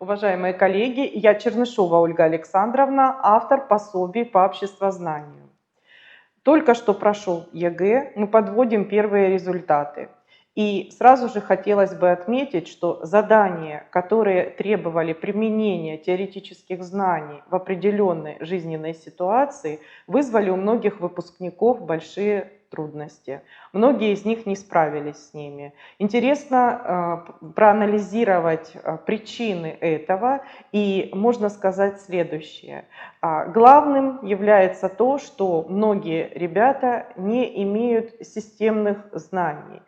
Уважаемые коллеги, я Чернышова Ольга Александровна, автор пособий по обществознанию. Только что прошел ЕГЭ, мы подводим первые результаты. И сразу же хотелось бы отметить, что задания, которые требовали применения теоретических знаний в определенной жизненной ситуации, вызвали у многих выпускников большие трудности. Многие из них не справились с ними. Интересно проанализировать причины этого, и можно сказать следующее. Главным является то, что многие ребята не имеют системных знаний.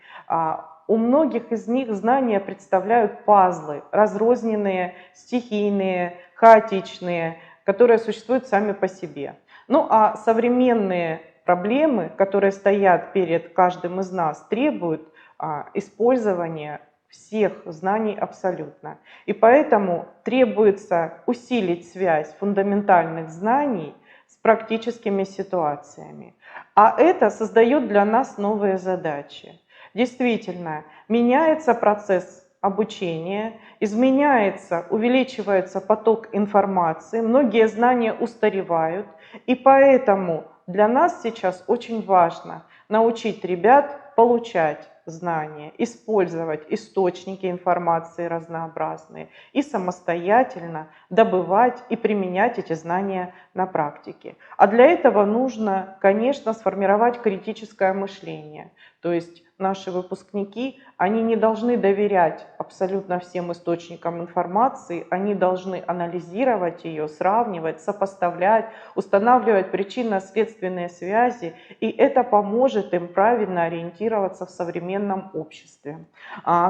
У многих из них знания представляют пазлы, разрозненные, стихийные, хаотичные, которые существуют сами по себе. Ну а современные проблемы, которые стоят перед каждым из нас, требуют использования всех знаний абсолютно. И поэтому требуется усилить связь фундаментальных знаний с практическими ситуациями. А это создает для нас новые задачи. Действительно, меняется процесс обучения, изменяется, увеличивается поток информации, многие знания устаревают, и поэтому для нас сейчас очень важно научить ребят получать знания, использовать источники информации разнообразные и самостоятельно добывать и применять эти знания на практике. А для этого нужно, конечно, сформировать критическое мышление. То есть наши выпускники, они не должны доверять абсолютно всем источникам информации, они должны анализировать ее, сравнивать, сопоставлять, устанавливать причинно-следственные связи, и это поможет им правильно ориентироваться в современном обществе.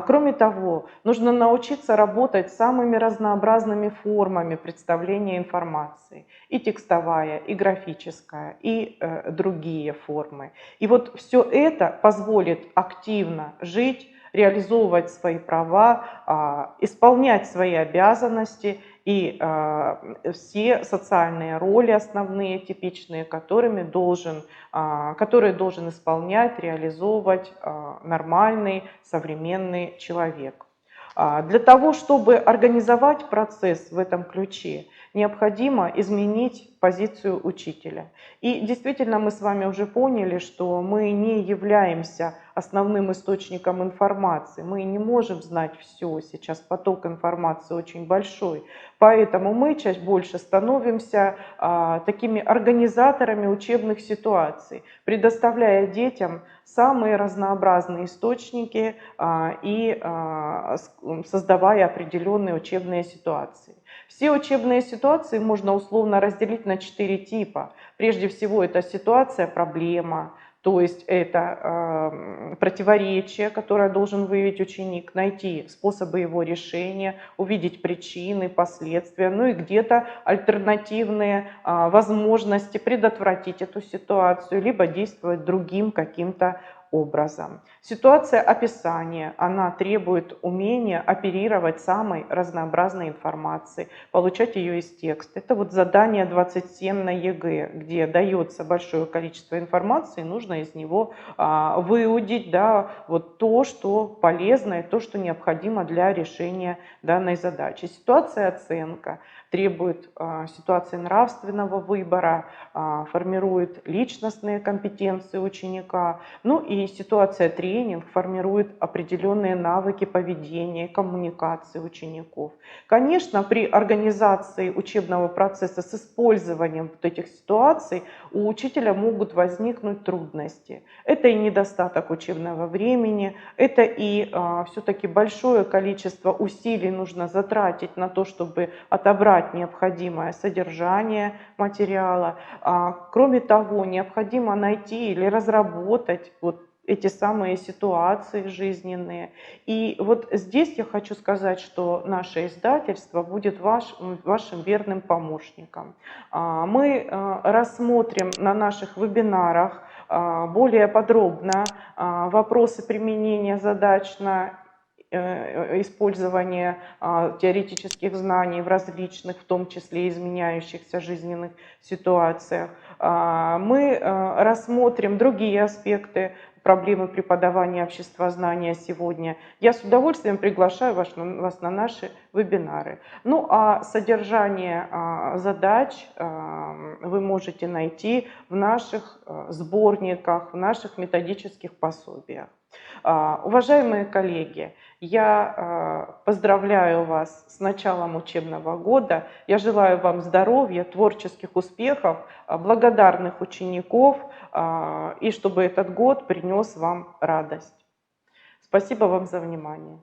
Кроме того, нужно научиться работать с самыми разнообразными формами представления информации. И текстовая, и графическая, и другие формы. И вот все это позволит активно жить, реализовывать свои права, исполнять свои обязанности и все социальные роли основные, типичные, которые должен исполнять, реализовывать нормальный современный человек. Для того, чтобы организовать процесс в этом ключе, необходимо изменить позицию учителя. И действительно, мы с вами уже поняли, что мы не являемся основным источником информации. Мы не можем знать все. Сейчас поток информации очень большой. Поэтому мы чаще больше становимся такими организаторами учебных ситуаций, предоставляя детям самые разнообразные источники и создавая определенные учебные ситуации. Все учебные ситуации можно условно разделить на 4 типа. Прежде всего, это ситуация, проблема, то есть это противоречие, которое должен выявить ученик, найти способы его решения, увидеть причины, последствия, ну и где-то альтернативные возможности предотвратить эту ситуацию, либо действовать другим каким-то образом. Ситуация описания, она требует умения оперировать самой разнообразной информацией, получать ее из текста. Это вот задание 27 на ЕГЭ, где дается большое количество информации, нужно из него выудить, да, вот то, что полезно и то, что необходимо для решения данной задачи. Ситуация оценка требует ситуации нравственного выбора, формирует личностные компетенции ученика. Ну и ситуация тренинг формирует определенные навыки поведения, коммуникации учеников. Конечно, при организации учебного процесса с использованием вот этих ситуаций у учителя могут возникнуть трудности. Это и недостаток учебного времени, это и все-таки большое количество усилий нужно затратить на то, чтобы отобрать необходимое содержание материала. Кроме того, необходимо найти или разработать вот эти самые ситуации жизненные. И вот здесь я хочу сказать, что наше издательство будет вашим верным помощником. Мы рассмотрим на наших вебинарах более подробно вопросы применения задач на использование теоретических знаний в различных, в том числе изменяющихся жизненных ситуациях. Мы рассмотрим другие аспекты проблемы преподавания обществознания сегодня, я с удовольствием приглашаю вас на наши вебинары. Ну а содержание задач вы можете найти в наших сборниках, в наших методических пособиях. Уважаемые коллеги, я поздравляю вас с началом учебного года. Я желаю вам здоровья, творческих успехов, благодарных учеников, и чтобы этот год принес вам радость. Спасибо вам за внимание.